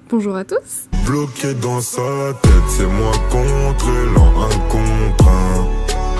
Bonjour à tous. Bloqué dans sa tête, c'est moi contre l'an, un contre un.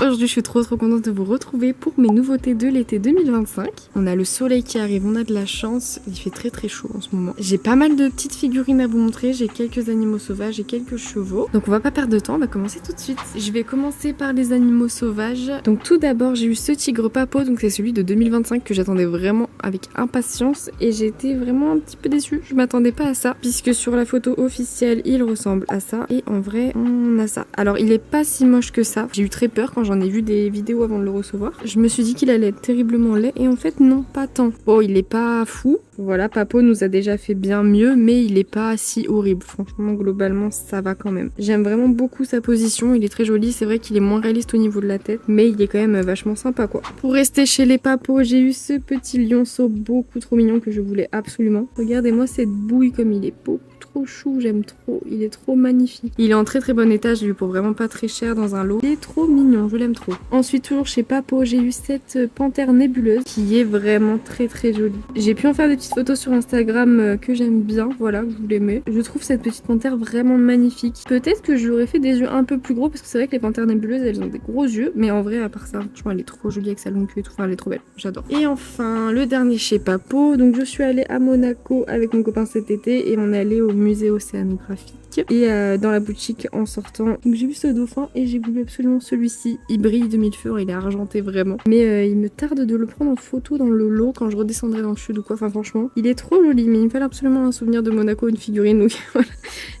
Aujourd'hui, je suis trop contente de vous retrouver pour mes nouveautés de l'été 2025. On a le soleil qui arrive, on a de la chance, il fait très chaud en ce moment. J'ai pas mal de petites figurines à vous montrer, j'ai quelques animaux sauvages et quelques chevaux. Donc on va pas perdre de temps, on va commencer tout de suite. Je vais commencer par les animaux sauvages. Donc tout d'abord, j'ai eu ce tigre Papo, donc c'est celui de 2025 que j'attendais vraiment avec impatience et j'ai été vraiment un petit peu déçue. Je m'attendais pas à ça, puisque sur la photo officielle, il ressemble à ça et en vrai, on a ça. Alors il est pas si moche que ça. J'ai eu très peur quand j'en ai vu des vidéos avant de le recevoir. Je me suis dit qu'il allait être terriblement laid et en fait non, pas tant. Bon, il est pas fou. Voilà, Papo nous a déjà fait bien mieux, mais il est pas si horrible. Franchement, globalement, ça va quand même. J'aime vraiment beaucoup sa position, il est très joli. C'est vrai qu'il est moins réaliste au niveau de la tête, mais il est quand même vachement sympa, quoi. Pour rester chez les Papos, j'ai eu ce petit lionceau beaucoup trop mignon que je voulais absolument. Regardez-moi cette bouille comme il est beau. Trop chou, j'aime trop, il est trop magnifique. Il est en très bon état, j'ai eu pour vraiment pas très cher dans un lot. Il est trop mignon, je l'aime trop. Ensuite, toujours chez Papo, j'ai eu cette panthère nébuleuse qui est vraiment très jolie. J'ai pu en faire des petites photos sur Instagram que j'aime bien, voilà, vous l'aimez. Je trouve cette petite panthère vraiment magnifique. Peut-être que je lui aurais fait des yeux un peu plus gros parce que c'est vrai que les panthères nébuleuses, elles ont des gros yeux, mais en vrai, à part ça, franchement, elle est trop jolie avec sa longue queue et tout, enfin, elle est trop belle, j'adore. Et enfin, le dernier chez Papo, donc je suis allée à Monaco avec mon copain cet été et on est allé au musée océanographique et dans la boutique en sortant. Donc j'ai vu ce dauphin et j'ai voulu absolument celui-ci. Il brille de mille feux, il est argenté vraiment. Mais il me tarde de le prendre en photo dans le lot quand je redescendrai dans le sud ou quoi. Enfin franchement, il est trop joli, mais il me fallait absolument un souvenir de Monaco, une figurine. Donc voilà.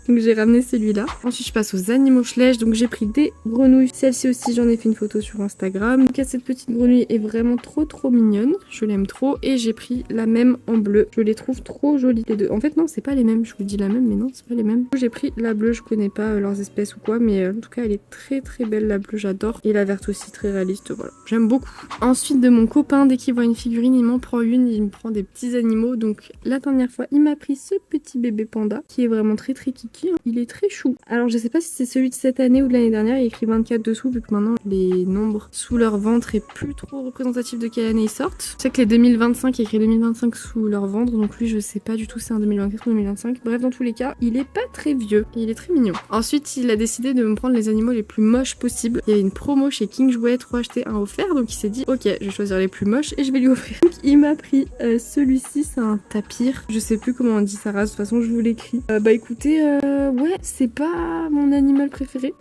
Donc j'ai ramené celui-là. Ensuite je passe aux animaux schlèches. Donc j'ai pris des grenouilles. Celle-ci aussi j'en ai fait une photo sur Instagram. Donc cette petite grenouille est vraiment trop mignonne. Je l'aime trop. Et j'ai pris la même en bleu. Je les trouve trop jolies les deux. En fait non, c'est pas les mêmes. Je vous dis la même, mais non, c'est pas les mêmes. J'ai pris la bleue, je connais pas leurs espèces ou quoi, mais en tout cas elle est très belle, la bleue, j'adore. Et la verte aussi, très réaliste, voilà. J'aime beaucoup. Ensuite de mon copain, dès qu'il voit une figurine, il m'en prend une, il me prend des petits animaux. Donc la dernière fois, il m'a pris ce petit bébé panda qui est vraiment très kiki. Il est très chou. Alors je sais pas si c'est celui de cette année ou de l'année dernière, il y a écrit 24 dessous, vu que maintenant les nombres sous leur ventre est plus trop représentatif de quelle année ils sortent. Je sais que les 2025, il y a écrit 2025 sous leur ventre, donc lui je sais pas du tout si c'est un 2024 ou 2025. Bref, dans tous les cas, il est pas très vieux. Il est très mignon. Ensuite, il a décidé de me prendre les animaux les plus moches possibles. Il y a une promo chez King Jouet, 3 achetés 1 offert, donc il s'est dit ok, je vais choisir les plus moches et je vais lui offrir. Donc il m'a pris celui-ci, c'est un tapir. Je sais plus comment on dit sa race, de toute façon je vous l'écris. Bah écoutez, ouais, c'est pas mon animal préféré.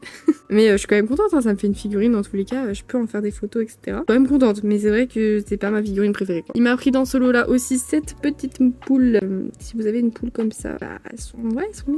Mais je suis quand même contente, hein, ça me fait une figurine dans tous les cas, je peux en faire des photos, etc. Je suis quand même contente, mais c'est vrai que c'est pas ma figurine préférée, quoi. Il m'a pris dans ce lot là aussi cette petite poule. Si vous avez une poule comme ça, bah, elles sont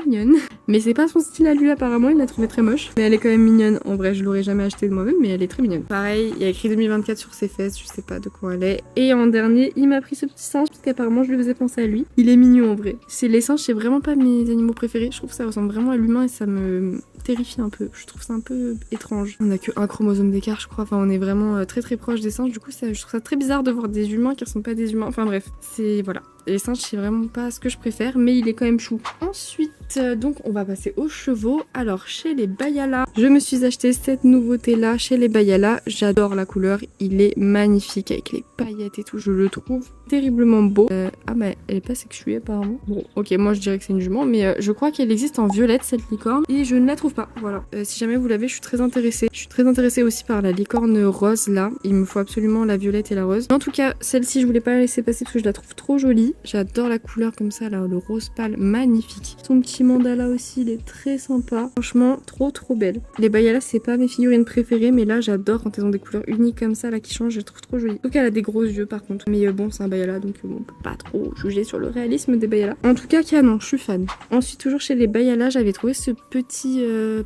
mignonnes. Mais c'est pas son style à lui apparemment, il l'a trouvé très moche. Mais elle est quand même mignonne, en vrai je l'aurais jamais acheté de moi-même, mais elle est très mignonne. Pareil, il y a écrit 2024 sur ses fesses, je sais pas de quoi elle est. Et en dernier, il m'a pris ce petit singe, parce qu'apparemment je lui faisais penser à lui. Il est mignon en vrai. Les singes, c'est vraiment pas mes animaux préférés, je trouve que ça ressemble vraiment à l'humain et ça me terrifie un peu. Je trouve ça un peu étrange. On a que un chromosome d'écart, je crois. Enfin, on est vraiment très proche des singes. Du coup, je trouve ça très bizarre de voir des humains qui ressemblent pas à des humains. Enfin bref, c'est voilà. Les singes, c'est vraiment pas ce que je préfère, mais il est quand même chou. Ensuite, donc on va passer aux chevaux. Alors chez les Bayala, je me suis acheté cette nouveauté là chez les Bayala. J'adore la couleur, il est magnifique avec les paillettes et tout. Je le trouve terriblement beau. Ah mais elle est pas sexuée apparemment. Bon, ok, moi je dirais que c'est une jument, mais je crois qu'elle existe en violette cette licorne et je ne la trouve pas. Voilà. Si jamais vous l'avez, je suis très intéressée. Je suis très intéressée aussi par la licorne rose là. Il me faut absolument la violette et la rose. Mais en tout cas, celle-ci je voulais pas la laisser passer parce que je la trouve trop jolie. J'adore la couleur comme ça là, le rose pâle, magnifique. Son petit mandala aussi, il est très sympa. Franchement, trop belle. Les Bayala, c'est pas mes figurines préférées, mais là j'adore quand elles ont des couleurs uniques comme ça là qui changent, je les trouve trop jolies. En tout cas, elle a des gros yeux par contre. Mais bon, c'est un Bayala donc on peut pas trop juger sur le réalisme des Bayala. En tout cas, canon, je suis fan. Ensuite, toujours chez les Bayala, j'avais trouvé ce petit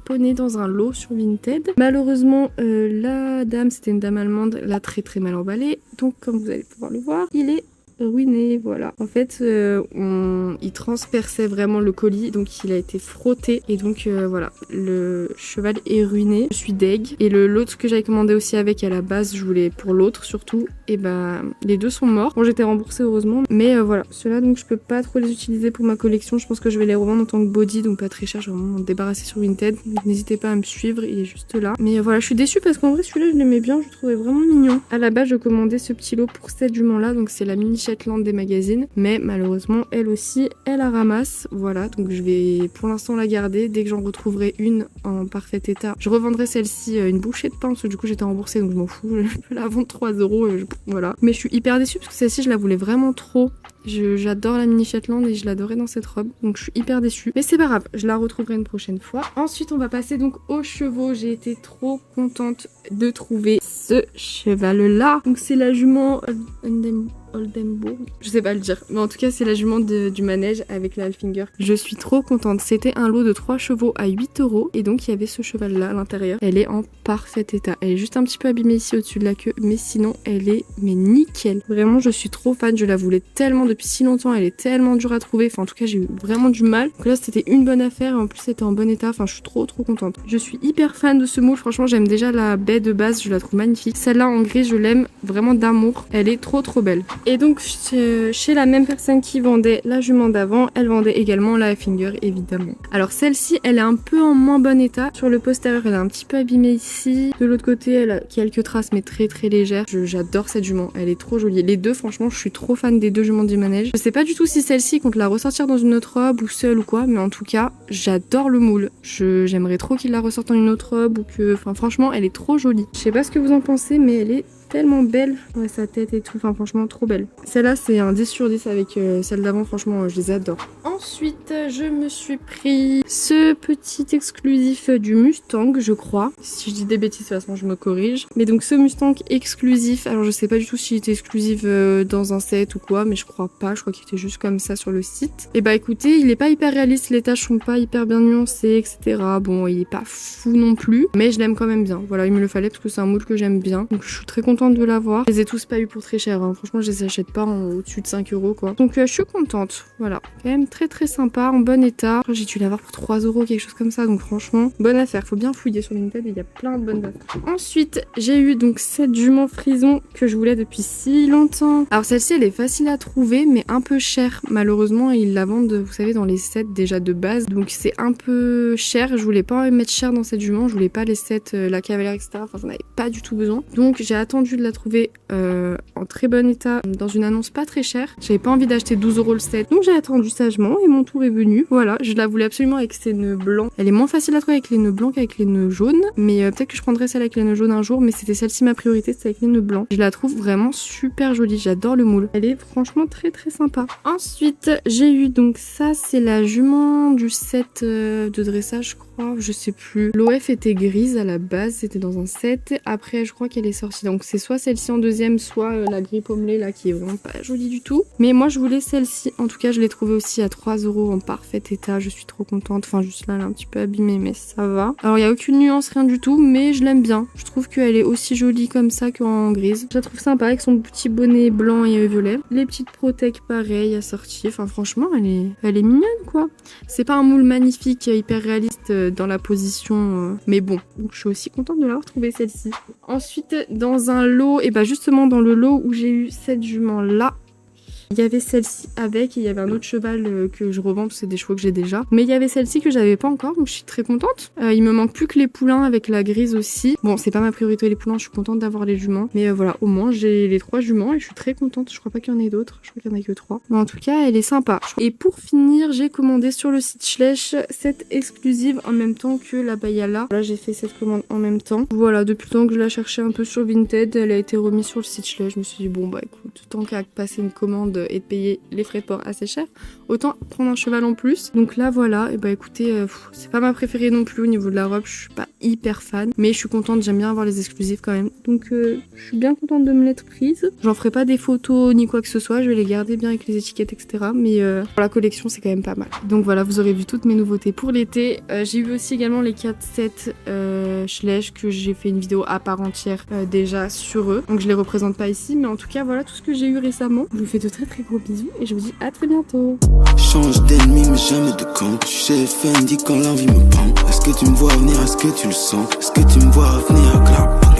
poney dans un lot sur Vinted. Malheureusement, la dame, c'était une dame allemande, l'a très mal emballé. Donc, comme vous allez pouvoir le voir, il est ruiné, voilà. En fait, il transperçait vraiment le colis, donc il a été frotté et donc voilà, le cheval est ruiné. Je suis deg. Et l'autre que j'avais commandé aussi avec à la base, je voulais pour l'autre surtout, et ben les deux sont morts. Bon, j'étais remboursée heureusement, mais voilà, ceux-là donc je peux pas trop les utiliser pour ma collection. Je pense que je vais les revendre en tant que body, donc pas très cher. Je vais vraiment m'en débarrasser sur Vinted. Donc n'hésitez pas à me suivre, il est juste là. Mais voilà, je suis déçue parce qu'en vrai celui-là je l'aimais bien, je le trouvais vraiment mignon. À la base, je commandais ce petit lot pour cette jument là, donc c'est la mini Shetland des magazines, mais malheureusement elle aussi elle la ramasse. Voilà, donc je vais pour l'instant la garder. Dès que j'en retrouverai une en parfait état, je revendrai celle-ci une bouchée de pain parce que du coup j'étais remboursée, donc je m'en fous, je peux la vendre 3 euros, voilà. Mais je suis hyper déçue parce que celle-ci je la voulais vraiment trop. J'adore la mini Shetland et je l'adorais dans cette robe, donc je suis hyper déçue. Mais c'est pas grave, je la retrouverai une prochaine fois. Ensuite on va passer donc aux chevaux. J'ai été trop contente de trouver ce cheval là. Donc c'est la jument Oldenburg, je sais pas le dire, mais en tout cas c'est la jument du manège avec la Halfinger. Je suis trop contente. C'était un lot de 3 chevaux à 8 € et donc il y avait ce cheval là à l'intérieur. Elle est en parfait état. Elle est juste un petit peu abîmée ici au-dessus de la queue, mais sinon elle est nickel. Vraiment je suis trop fan, je la voulais tellement depuis si longtemps, elle est tellement dure à trouver, enfin en tout cas j'ai eu vraiment du mal. Donc là c'était une bonne affaire et en plus c'était en bon état, enfin je suis trop contente. Je suis hyper fan de ce moule, franchement j'aime déjà la baie de base, je la trouve magnifique. Celle-là en gris je l'aime vraiment d'amour, elle est trop belle. Et donc chez la même personne qui vendait la jument d'avant, elle vendait également la Halfinger évidemment. Alors celle-ci elle est un peu en moins bon état. Sur le postérieur elle est un petit peu abîmée ici. De l'autre côté elle a quelques traces mais très légères. J'adore cette jument, elle est trop jolie. Les deux franchement je suis trop fan des deux juments du manège. Je sais pas du tout si celle-ci compte la ressortir dans une autre robe ou seule ou quoi, mais en tout cas j'adore le moule. J'aimerais trop qu'il la ressorte dans une autre robe ou que... Enfin franchement elle est trop jolie. Je sais pas ce que vous en pensez mais elle est tellement belle, ouais, sa tête et tout, enfin franchement trop belle. Celle-là c'est un 10 sur 10 avec celle d'avant, franchement je les adore. Ensuite je me suis pris ce petit exclusif du Mustang je crois. Si je dis des bêtises de toute façon je me corrige. Mais donc ce Mustang exclusif, alors je sais pas du tout s'il était exclusif dans un set ou quoi, mais je crois pas, je crois qu'il était juste comme ça sur le site. Et bah écoutez, il est pas hyper réaliste, les taches sont pas hyper bien nuancées etc. Bon il est pas fou non plus, mais je l'aime quand même bien. Voilà, il me le fallait parce que c'est un moule que j'aime bien. Donc je suis très contente de l'avoir. Je les ai tous pas eu pour très cher, hein. Franchement je les achète pas au-dessus de 5 € quoi. Donc je suis contente, voilà. Quand même très sympa, en bon état. J'ai dû l'avoir pour 3 €, quelque chose comme ça, donc franchement, bonne affaire. Faut bien fouiller sur Vinted et il y a plein de bonnes affaires. Ensuite, j'ai eu donc cette jument frison que je voulais depuis si longtemps. Alors celle-ci elle est facile à trouver mais un peu chère. Malheureusement ils la vendent, vous savez, dans les sets déjà de base, donc c'est un peu cher. Je voulais pas mettre cher dans cette jument, je voulais pas les sets la cavalière etc. Enfin j'en avais pas du tout besoin. Donc j'ai attendu de la trouver en très bon état dans une annonce pas très chère. J'avais pas envie d'acheter 12 € le set, donc j'ai attendu sagement et mon tour est venu. Voilà, je la voulais absolument avec ses nœuds blancs. Elle est moins facile à trouver avec les nœuds blancs qu'avec les nœuds jaunes, mais peut-être que je prendrai celle avec les nœuds jaunes un jour, mais c'était celle-ci ma priorité, c'est avec les nœuds blancs. Je la trouve vraiment super jolie, j'adore le moule. Elle est franchement très sympa. Ensuite, j'ai eu donc ça, c'est la jument du set de dressage, je crois, je sais plus. L'OF était grise à la base, c'était dans un set. Après, je crois qu'elle est sortie. Donc c'est soit celle-ci en deuxième, soit la gris pommelée là qui est vraiment pas jolie du tout. Mais moi je voulais celle-ci. En tout cas, je l'ai trouvée aussi à 3 € en parfait état. Je suis trop contente. Enfin, juste là, elle est un petit peu abîmée, mais ça va. Alors, il n'y a aucune nuance, rien du tout, mais je l'aime bien. Je trouve qu'elle est aussi jolie comme ça qu'en grise. Je la trouve sympa avec son petit bonnet blanc et violet. Les petites protèques pareil assorties. Enfin, franchement, elle est mignonne quoi. C'est pas un moule magnifique, hyper réaliste dans la position, mais bon. Donc, je suis aussi contente de l'avoir trouvée celle-ci. Ensuite, dans un lot, et bah justement dans le lot où j'ai eu cette jument là, il y avait celle-ci avec et il y avait un autre cheval que je revends parce que c'est des chevaux que j'ai déjà. Mais il y avait celle-ci que j'avais pas encore, donc je suis très contente. Il me manque plus que les poulains avec la grise aussi. Bon, c'est pas ma priorité les poulains, je suis contente d'avoir les juments. Mais voilà, au moins j'ai les 3 juments et je suis très contente. Je crois pas qu'il y en ait d'autres, je crois qu'il y en a que 3. Mais en tout cas, elle est sympa. Et pour finir, j'ai commandé sur le site Schleich cette exclusive en même temps que la Bayala. Là, j'ai fait cette commande en même temps. Voilà, depuis le temps que je la cherchais un peu sur Vinted, elle a été remise sur le site Schleich. Je me suis dit, bon bah écoute, tant qu'à passer une commande et de payer les frais de port assez cher, autant prendre un cheval en plus. Donc là voilà, et bah écoutez, c'est pas ma préférée non plus au niveau de la robe, je suis pas hyper fan, mais je suis contente, j'aime bien avoir les exclusifs quand même. Donc je suis bien contente de me l'être prise. J'en ferai pas des photos ni quoi que ce soit, je vais les garder bien avec les étiquettes etc. Mais pour la collection c'est quand même pas mal. Donc voilà, vous aurez vu toutes mes nouveautés pour l'été. J'ai eu aussi également les 4 sets Schleich que j'ai fait une vidéo à part entière déjà sur eux. Donc je les représente pas ici, mais en tout cas voilà tout ce que j'ai eu récemment. Je vous fais de très gros bisous et je vous dis à très bientôt. Change d'ennemi mais jamais de camp. Tu sais Fendi quand l'envie me prend. Est-ce que tu me vois venir, est-ce que tu le sens? Est-ce que tu me vois venir, clap?